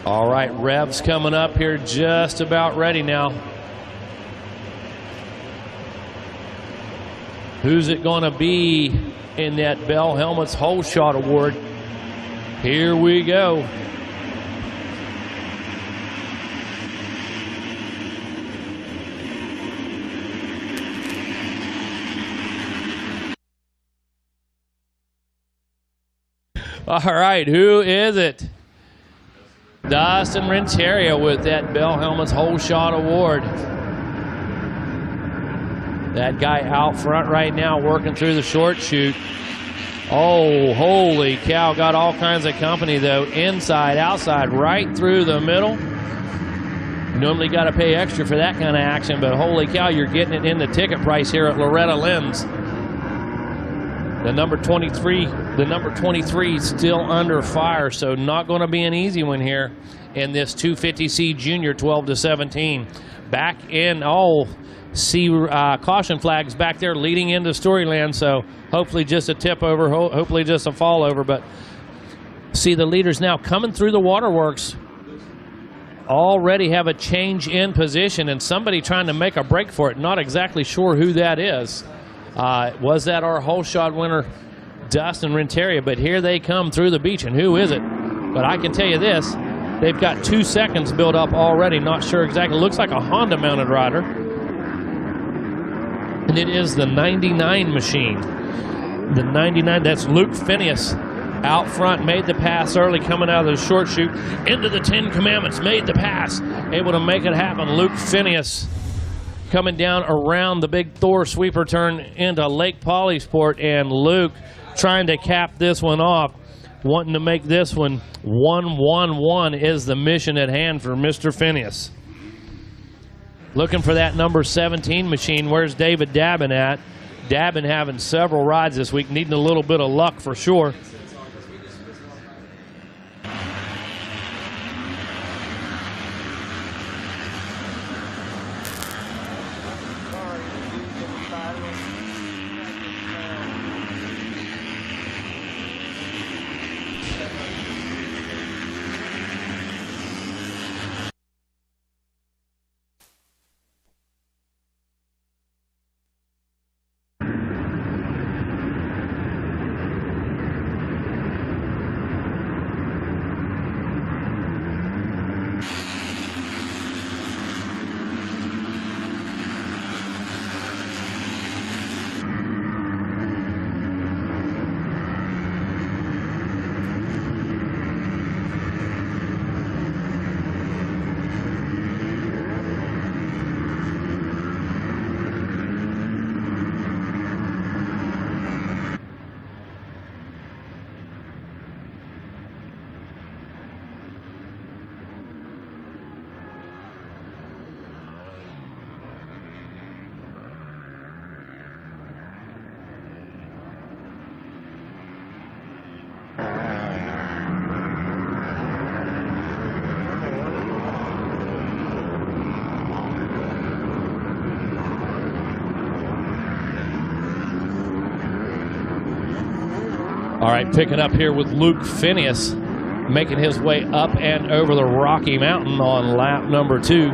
All right, revs coming up here, just about ready now. Who's it going to be in that Bell Helmets Hole Shot Award? Here we go. All right, who is it? Dustin Renteria with that Bell Helmets Hole Shot Award. That guy out front right now working through the short chute. Oh, holy cow. Got all kinds of company, though. Inside, outside, right through the middle. Normally got to pay extra for that kind of action, but holy cow, you're getting it in the ticket price here at Loretta Lynn's. The number 23 still under fire, so not going to be an easy one here in this 250C Junior 12-17. Back in, see caution flags back there leading into Storyland, so hopefully just a tip over, hopefully just a fall over, but see the leaders now coming through the waterworks. Already have a change in position and somebody trying to make a break for it. Not exactly sure who that is. Was that our hole shot winner, Dustin Renteria? But here they come through the beach, and who is it? But I can tell you this, they've got 2 seconds built up already. Not sure exactly. Looks like a Honda-mounted rider. And it is the 99 machine. The 99, that's Luke Phineas. Out front, made the pass early, coming out of the short chute into the 10 Commandments. Made the pass, able to make it happen. Luke Phineas coming down around the big Thor sweeper turn into Lake Polysport, and Luke trying to cap this one off, wanting to make this one 1-1-1 is the mission at hand for Mr. Phineas. Looking for that number 17 machine. Where's David Dabin at? Dabin having several rides this week, needing a little bit of luck for sure. All right, picking up here with Luke Phineas, making his way up and over the Rocky Mountain on lap number 2.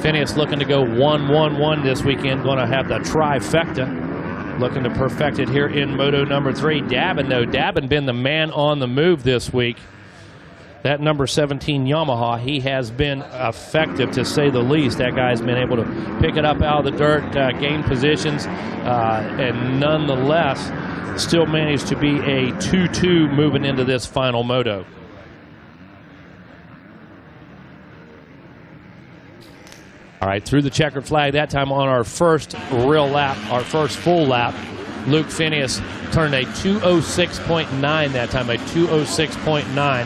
Phineas looking to go 1-1-1 this weekend, going to have the trifecta. Looking to perfect it here in Moto number 3. Dabin, though, Dabin been the man on the move this week. That number 17 Yamaha, he has been effective to say the least. That guy's been able to pick it up out of the dirt, gain positions, and nonetheless still managed to be a 2-2 moving into this final moto. All right, through the checkered flag that time on our first real lap, our first full lap. Luke Phineas turned a 2:06.9 that time, a 2:06.9.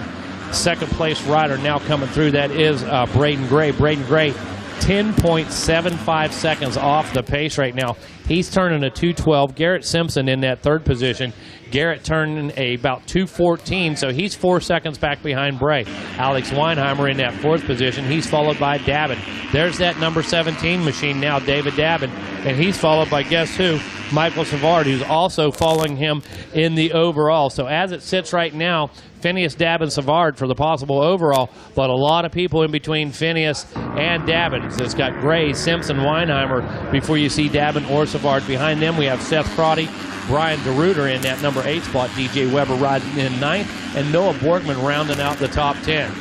Second place rider now coming through, that is Braden Gray. Braden Gray, 10.75 seconds off the pace right now. He's turning a 2:12. Garrett Simpson in that third position. Garrett turning about 2:14, so he's 4 seconds back behind Bray. Alex Weinheimer in that fourth position. He's followed by Dabin. There's that number 17 machine now, David Dabin, and he's followed by, guess who? Michael Savard, who's also following him in the overall. So as it sits right now, Phineas, Dabbin, Savard for the possible overall, but a lot of people in between Phineas and Dabbin. So it's got Gray, Simpson, Weinheimer before you see Dabbin or Savard. Behind them, we have Seth Crotty, Brian DeRuiter in that number 8 spot, DJ Weber riding in 9th, and Noah Borgman rounding out the top 10.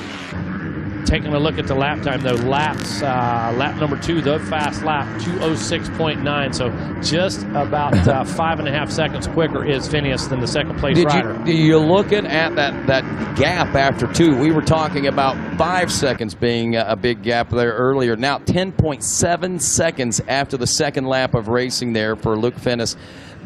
Taking a look at the lap time, though, lap number 2, the fast lap, 2:06.9. So just about 5.5 seconds quicker is Phineas than the second place rider. You're looking at that gap after 2. We were talking about 5 seconds being a big gap there earlier. Now 10.7 seconds after the second lap of racing there for Luke Phineas.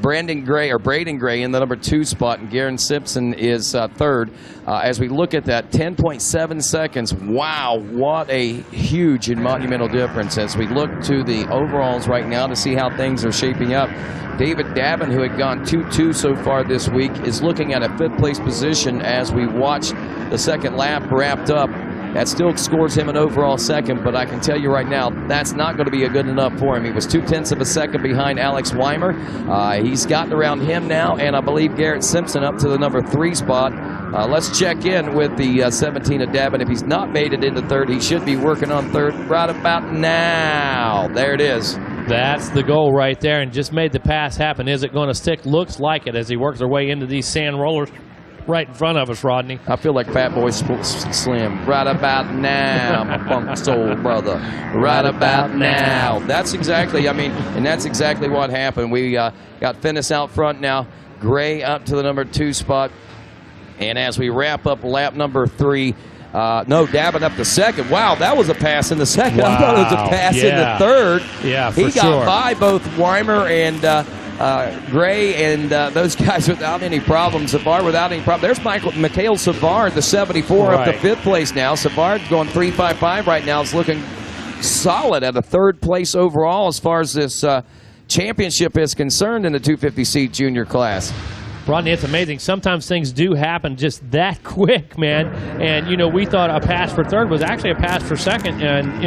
Braden Gray in the number 2 spot, and Garen Simpson is third. As we look at that, 10.7 seconds. Wow, what a huge and monumental difference. As we look to the overalls right now to see how things are shaping up, David Dabbin, who had gone 2-2 so far this week, is looking at a 5th place position as we watch the second lap wrapped up. That still scores him an overall second, but I can tell you right now, that's not going to be good enough for him. He was 0.2 of a second behind Alex Weimer. He's gotten around him now, and I believe Garrett Simpson up to the number 3 spot. Let's check in with the 17 of Dabbin. If he's not made it into 3rd, he should be working on 3rd right about now. There it is. That's the goal right there, and just made the pass happen. Is it going to stick? Looks like it as he works our way into these sand rollers right in front of us, Rodney. I feel like Fat Boy Slim. Right about now, my funk soul brother. Right about now. That's exactly, and that's exactly what happened. We got Phineas out front now. Gray up to the number 2 spot. And as we wrap up lap number 3, Dabbin up to 2nd. Wow, that was a pass in the 2nd. Wow. I thought it was a pass in the 3rd. Yeah, for He got sure. by both Weimer and Gray and those guys without any problems. Savard without any problem. There's Mikhail Savard, the 74, up to 5th place now. Savard going 3.55 right now. Is looking solid at a 3rd place overall as far as this championship is concerned in the 250C junior class. Rodney, it's amazing. Sometimes things do happen just that quick, man. And, we thought a pass for 3rd was actually a pass for 2nd. And,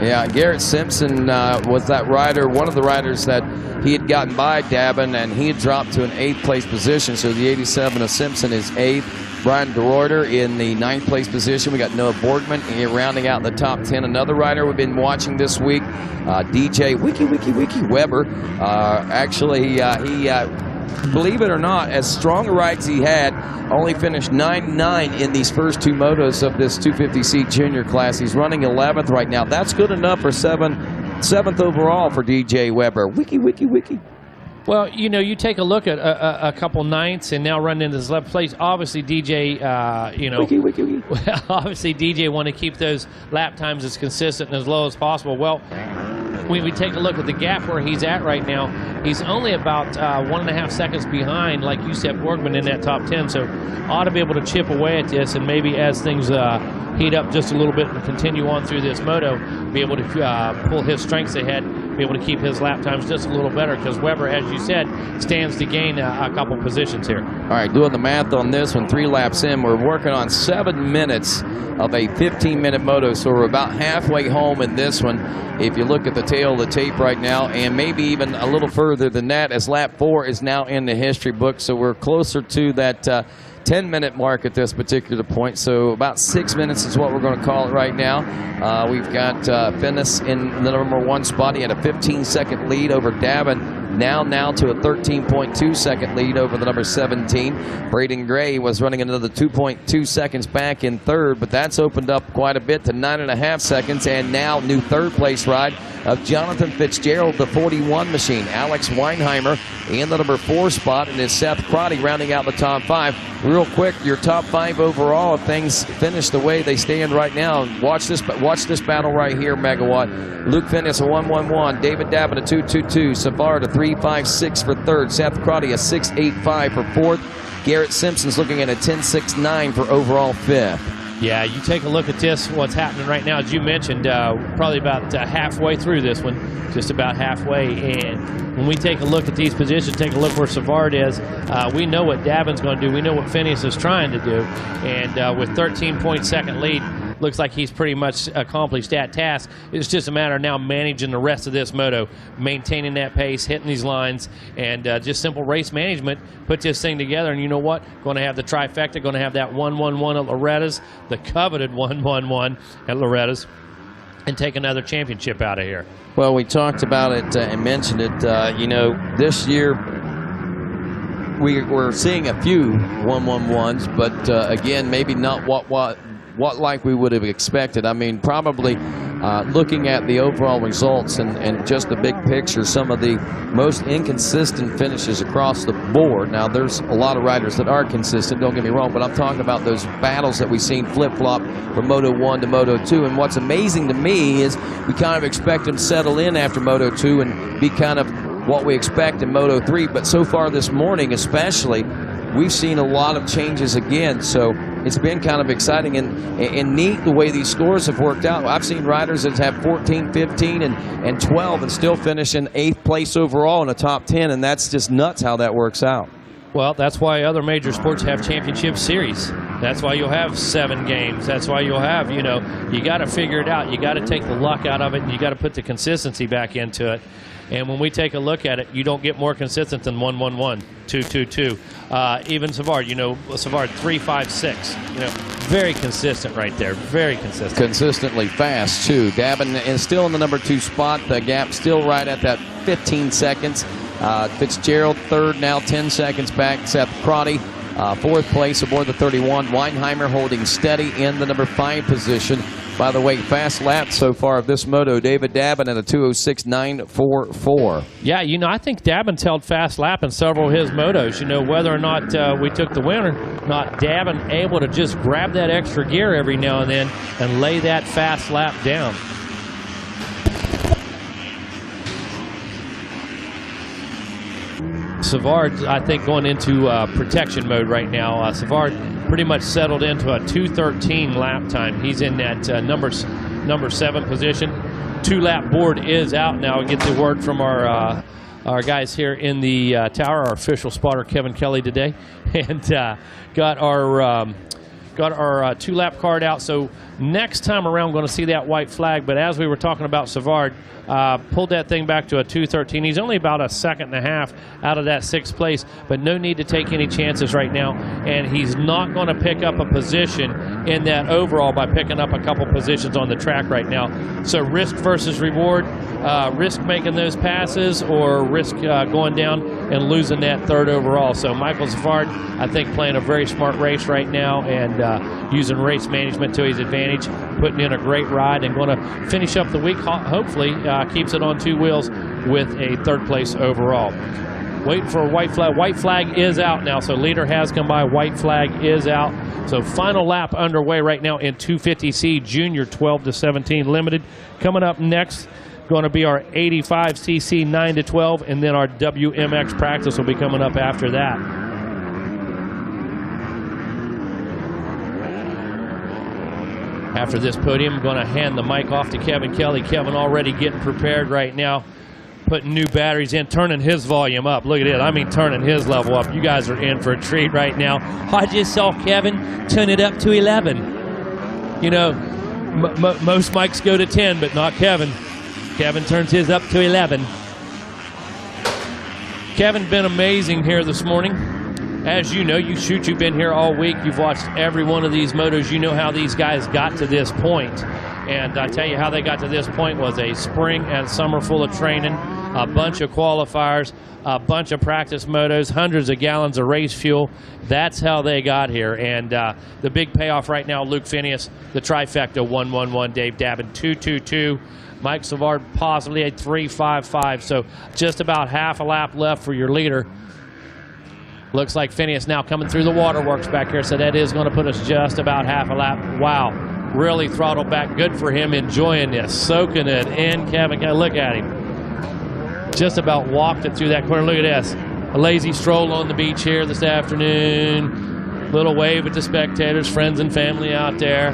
Yeah, Garrett Simpson was that rider, one of the riders that he had gotten by Dabbin, and he had dropped to an 8th place position. So the 87 of Simpson is 8th. Brian DeRuiter in the 9th place position. We got Noah Borgman rounding out the top 10. Another rider we've been watching this week, DJ Wiki Weber. Believe it or not, as strong a ride as he had, only finished 9-9 in these first 2 motos of this 250C junior class. He's running 11th right now. That's good enough for 7th overall for DJ Weber. Wiki. Well, you take a look at a couple 9ths and now run into this 11th place. Obviously, DJ, Wiki. obviously DJ want to keep those lap times as consistent and as low as possible. Well, when we take a look at the gap where he's at right now, he's only about 1.5 seconds behind, like you said, Borgman in that top 10. So ought to be able to chip away at this, and maybe as things heat up just a little bit and continue on through this moto, be able to pull his strengths ahead, be able to keep his lap times just a little better, because Weber, as you said, stands to gain a couple positions here. All right, doing the math on this one, 3 laps in, we're working on 7 minutes of a 15-minute moto, so we're about halfway home in this one. If you look at the tail of the tape right now, and maybe even a little further than that, as lap 4 is now in the history book, so we're closer to that 10-minute mark at this particular point. So about 6 minutes is what we're going to call it right now. We've got Phineas in the number 1 spot. He had a 15-second lead over Dabbin. Now to a 13.2-second lead over the number 17. Braden Gray was running another 2.2 seconds back in 3rd, but that's opened up quite a bit to 9.5 seconds. And now new 3rd place ride of Jonathan Fitzgerald, the 41 machine. Alex Weinheimer in the number 4 spot, and is Seth Crotty rounding out the top 5. Real quick, your top 5 overall, if things finish the way they stand right now. Watch this battle right here, Megawatt. Luke Phineas a 1-1-1, David Dabbin a 2-2-2, Savard a 3-5-6 for 3rd, Seth Crotty a 6-8-5 for 4th. Garrett Simpson's looking at a 10-6-9 for overall 5th. Yeah, you take a look at this, what's happening right now, as you mentioned, probably about halfway through this one, just about halfway. And when we take a look at these positions, take a look where Savard is, we know what Dabbin's going to do. We know what Phineas is trying to do. And with 13-point-second lead, looks like he's pretty much accomplished that task. It's just a matter of now managing the rest of this moto, maintaining that pace, hitting these lines, and just simple race management. Put this thing together, and you know what? Going to have the trifecta, going to have that 1-1-1 at Loretta's, the coveted 1-1-1 at Loretta's, and take another championship out of here. Well, we talked about it and mentioned it. You know, this year we're seeing a few 1-1-1s, but again, maybe not what like we would have expected. I mean, probably looking at the overall results and just the big picture, some of the most inconsistent finishes across the board. Now, there's a lot of riders that are consistent, don't get me wrong, but I'm talking about those battles that we've seen flip-flop from Moto 1 to Moto 2. And what's amazing to me is we kind of expect them to settle in after Moto 2 and be kind of what we expect in Moto 3. But so far this morning especially, we've seen a lot of changes again. So it's been kind of exciting and neat the way these scores have worked out. I've seen riders that have 14, 15, and 12 and still finish in 8th place overall in the top 10, and that's just nuts how that works out. Well, that's why other major sports have championship series. That's why you'll have 7 games. That's why you'll have, you know, you got to figure it out. You got to take the luck out of it, and you got to put the consistency back into it. And when we take a look at it, you don't get more consistent than 1-1-1, 2-2-2. Even Savard, you know, Savard 3-5-6. You know, very consistent right there. Very consistent. Consistently fast, too. Dabin is still in the number 2 spot. The gap still right at that 15 seconds. Fitzgerald third now, 10 seconds back. Seth Crotty, 4th place aboard the 31. Weinheimer holding steady in the number 5 position. By the way, fast lap so far of this moto, David Dabin at a 2:06.944. Yeah, you know, I think Dabin's held fast lap in several of his motos. You know, whether or not we took the win or not, Dabin able to just grab that extra gear every now and then and lay that fast lap down. Savard, I think, going into protection mode right now. Savard pretty much settled into a 2:13 lap time. He's in that number 7 position. 2-lap board is out now. We get the word from our guys here in the tower, our official spotter Kevin Kelly today, and got our 2-lap card out. So next time around, we're going to see that white flag. But as we were talking about Savard, pulled that thing back to a 2:13. He's only about a second and a half out of that 6th place, but no need to take any chances right now. And he's not going to pick up a position in that overall by picking up a couple positions on the track right now. So risk versus reward, risk making those passes or risk going down and losing that 3rd overall. So Michael Savard, I think, playing a very smart race right now and using race management to his advantage, putting in a great ride and going to finish up the week, hopefully, keeps it on 2 wheels with a 3rd place overall. Waiting for a white flag. White flag is out now, so leader has come by. White flag is out. So final lap underway right now in 250C Junior 12-17 Limited. Coming up next, going to be our 85cc 9-12, and then our WMX practice will be coming up after that. After this podium, I'm going to hand the mic off to Kevin Kelly. Kevin already getting prepared right now, putting new batteries in, turning his volume up. Look at it. I mean, turning his level up. You guys are in for a treat right now. I just saw Kevin turn it up to 11. You know, most mics go to 10, but not Kevin. Kevin turns his up to 11. Kevin been amazing here this morning. As you know, you've been here all week. You've watched every one of these motos. You know how these guys got to this point. And I tell you how they got to this point was a spring and summer full of training, a bunch of qualifiers, a bunch of practice motos, hundreds of gallons of race fuel. That's how they got here. And the big payoff right now, Luke Phineas, the trifecta, 1-1-1, Dave Dabin, 2-2-2. Mike Savard possibly a 3-5-5. So just about half a lap left for your leader. Looks like Phineas now coming through the waterworks back here, so that is going to put us just about half a lap. Wow, really throttled back. Good for him, enjoying this, soaking it in. Kevin, look at him. Just about walked it through that corner. Look at this. A lazy stroll on the beach here this afternoon. Little wave at the spectators, friends and family out there.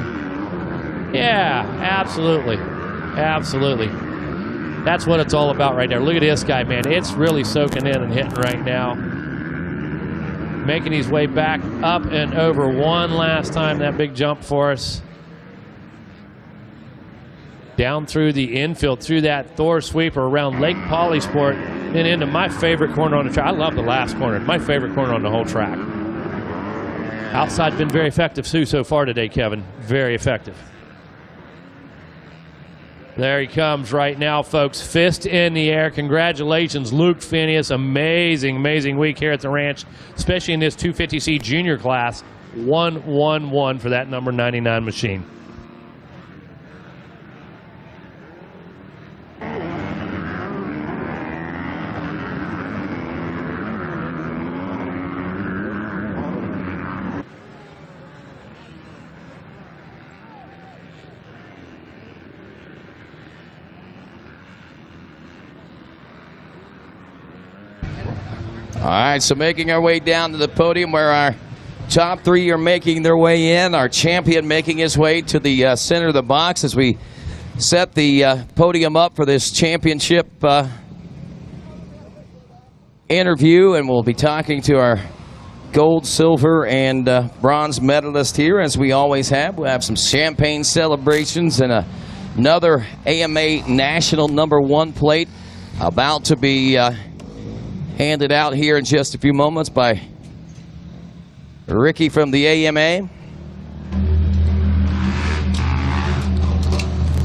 Yeah, absolutely. Absolutely. That's what it's all about right there. Look at this guy, man. It's really soaking in and hitting right now. Making his way back up and over one last time, that big jump for us. down through the infield, through that Thor sweeper around Lake Polysport, and into my favorite corner on the track. I love the last corner. My favorite corner on the whole track. Outside's been very effective too so far today, Kevin. Very effective. There he comes right now, folks. Fist in the air. Congratulations, Luke Phineas. Amazing, amazing week here at the ranch, especially in this 250C junior class. 1-1-1 for that number 99 machine. All right, so making our way down to the podium where our top three are making their way in. Our champion making his way to the center of the box as we set the podium up for this championship interview. And we'll be talking to our gold, silver, and bronze medalist here, as we always have. We'll have some champagne celebrations and another AMA National #1 plate about to be handed out here in just a few moments by Ricky from the AMA.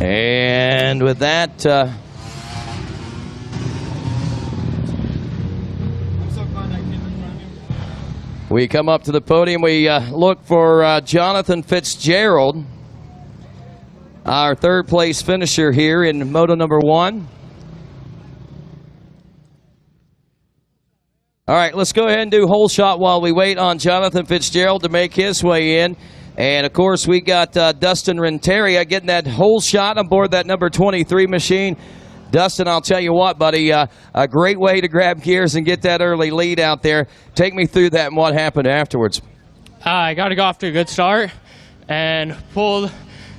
And with that, we come up to the podium. We look for Jonathan Fitzgerald, our third place finisher here in Moto #1. All right, let's go ahead and do hole shot while we wait on Jonathan Fitzgerald to make his way in. And, of course, we got Dustin Renteria getting that hole shot aboard that number 23 machine. Dustin, I'll tell you what, buddy, a great way to grab gears and get that early lead out there. Take me through that and what happened afterwards. I got to go off to a good start and pulled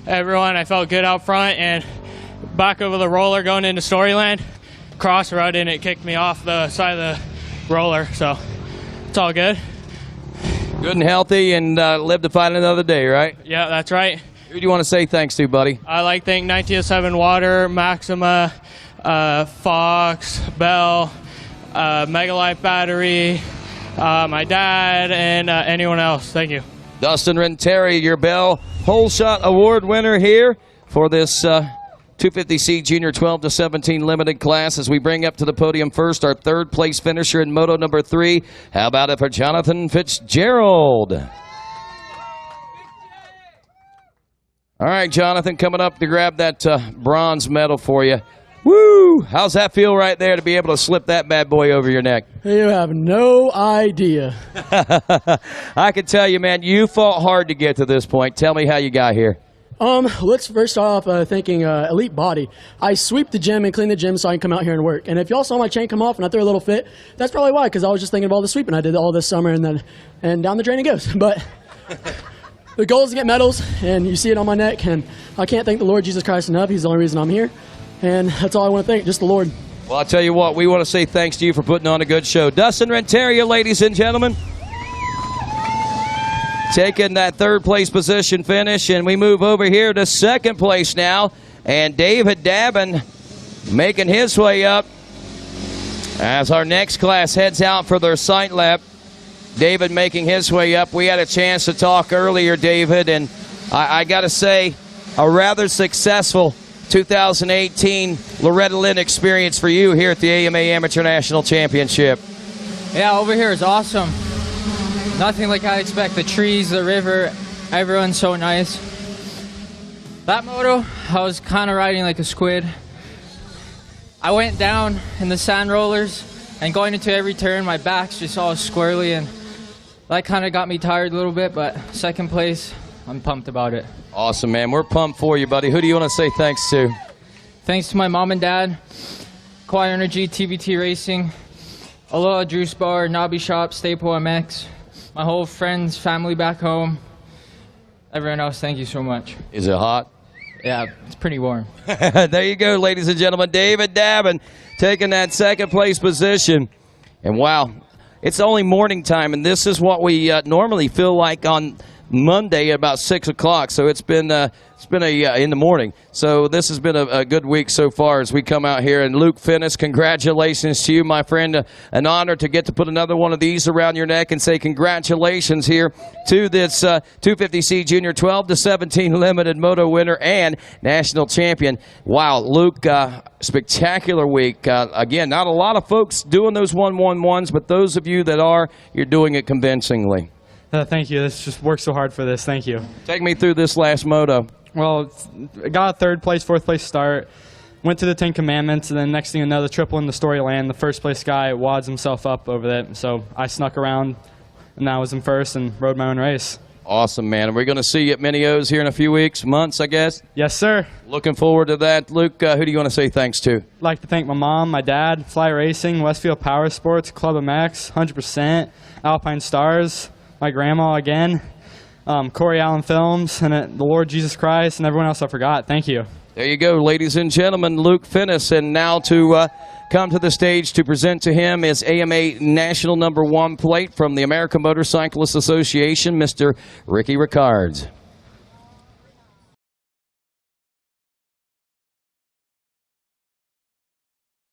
everyone. I felt good out front and back over the roller going into Storyland. Cross-rut and it kicked me off the side of the roller, so it's all good. Good and healthy and live to fight another day, right? Yeah, that's right. Who do you want to say thanks to, buddy? I like to thank 1907 Water, Maxima, Fox, Bell, Mega Life Battery, my dad, and anyone else. Thank you. Dustin Renteria, your Bell Hole Shot Award winner here for this 250C Junior 12 to 17 limited class. As we bring up to the podium first, our third place finisher in Moto #3. How about it for Jonathan Fitzgerald? All right, Jonathan, coming up to grab that bronze medal for you. Woo! How's that feel right there to be able to slip that bad boy over your neck? You have no idea. I can tell you, man, you fought hard to get to this point. Tell me how you got here. Let's first off thanking Elite Body. I sweep the gym and clean the gym so I can come out here and work. And if y'all saw my chain come off and I threw a little fit, that's probably why, because I was just thinking about all the sweeping I did all this summer, and down the drain it goes. But the goal is to get medals, and you see it on my neck, and I can't thank the Lord Jesus Christ enough. He's the only reason I'm here, and that's all I want to thank, just the Lord. Well, I'll tell you what, we want to say thanks to you for putting on a good show. Dustin Renteria, ladies and gentlemen, taking that third place position finish, and we move over here to second place now, and David Dabin making his way up as our next class heads out for their sight lap. David making his way up. We had a chance to talk earlier, David, and I got to say, a rather successful 2018 Loretta Lynn experience for you here at the AMA Amateur National Championship. Yeah, over here is awesome. Nothing like I expect. The trees, the river, everyone's so nice. That moto, I was kind of riding like a squid. I went down in the sand rollers and going into every turn, my back's just all squirrely, and that kind of got me tired a little bit, but second place, I'm pumped about it. Awesome, man. We're pumped for you, buddy. Who do you want to say thanks to? Thanks to my mom and dad, Quiet Energy, TVT Racing, Aloha Juice Bar, Nobby Shop, Staple MX, my whole friends, family back home, everyone else, thank you so much. Is it hot? Yeah, it's pretty warm. There you go, ladies and gentlemen. David Dabin taking that second place position. And wow, it's only morning time, and this is what we normally feel like on Monday at about 6 o'clock. So it's been in the morning. So this has been a good week so far as we come out here. And Luke Finnis, congratulations to you, my friend. An honor to get to put another one of these around your neck and say congratulations here to this 250C Junior 12 to 17 Limited Moto winner and national champion. Wow, Luke, spectacular week. Again, not a lot of folks doing those 1-1-1s, but those of you that are, you're doing it convincingly. Thank you. This just worked so hard for this. Thank you. Take me through this last moto. Well, I got a third place, fourth place start. Went to the 10 Commandments, and then next thing another triple in the Storyland. The first place guy wads himself up over that. So I snuck around, and I was in first and rode my own race. Awesome, man. And we're going to see you at Mini O's here in a few weeks, months, I guess. Yes, sir. Looking forward to that. Luke, who do you want to say thanks to? I'd like to thank my mom, my dad, Fly Racing, Westfield Power Sports, Club MX, 100%, Alpine Stars, my grandma again, Corey Allen Films, and the Lord Jesus Christ, and everyone else I forgot. Thank you. There you go, ladies and gentlemen, Luke Finnis. And now to come to the stage to present to him is AMA National #1 plate from the American Motorcyclist Association, Mr. Ricky Ricards.